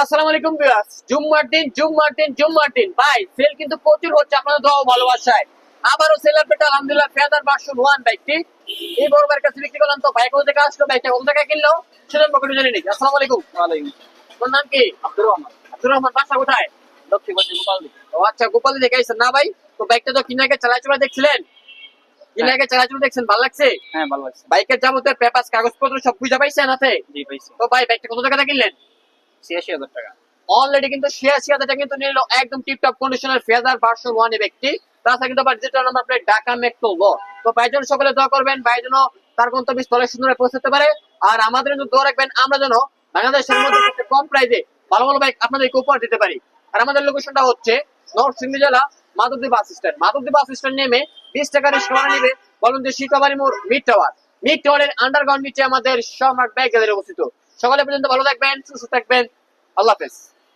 আসসালামু আলাইকুম viewers. Zoom Martin ভাই সেল কিন্তু প্রচুর হচ্ছে আপনাদের দোয়া ও ভালোবাসায়। আবারও সেল আপডেট আলহামদুলিল্লাহ ফেদার ভার্সন 1 বাইকটি এই বড় ভাইয়ের কাছে বিক্রি করলাম। তো ভাই কোথা থেকে আসলো, বাইকটা কোথা থেকে কিনলো সেটা পকেটে জেনে নিই। আসসালামু আলাইকুম। ওয়ালাইকুম তোর নাম কি? আব্দুর রহমান আব্দুর রহমান। বাসা কোথায়? লক্ষ্মীগঞ্জ গোপালদি। ও আচ্ছা, গোপাল দেখে আইছেন না ভাই? তো বাইকটা তো কিনে আগে চালাচুলা দেখছিলেন, কিনে আগে চালাচুলা দেখছেন, ভালো লাগছে? হ্যাঁ ভালো লাগছে। বাইকের যাবতীয় পেপারস কাগজপত্র সব বুঝা পাইছেন হাতে? জি পাইছি। তো ভাই বাইকটা কত টাকা কিনলেন? ৮৬,০০০ টাকা। অলরেডি কিন্তু ৮৬,০০০ টাকা কিন্তু নিল একদম টিপটপ কন্ডিশনের ফেজার ভার্সন 1 এ ব্যক্তি। তাছাড়া কিন্তু আবার digital number plate Dhaka metro ল। তো ভাইজন সকলে দোয়া করবেন ভাই যেন তার গন্তব্যস্থলে সুন্দর পৌঁছাতে পারে। আর আমাদের জন্য দোয়া রাখবেন আমরা যেন বাংলাদেশের মধ্যে সবচেয়ে কম প্রাইসে ভালো ভালো বাইক আপনাদেরকে উপহার দিতে পারি। আর আমাদের লোকেশনটা হচ্ছে নরসিংদী জেলা Madhabdi bus stand. Madhabdi bus stand নেমে 20 টাকা রিক্সা ভাড়া নেবে, বলুন যে শিকাবাড়ি মোড় মিড টাওয়ার। মিড টাওয়ারের আন্ডারগ্রাউন্ড নিচে আমাদের সম্রাট বাইক গ্যালারি অবস্থিত। সকালে পর্যন্ত ভালো থাকবেন, সুস্থ থাকবেন। আল্লাহ হাফেজ।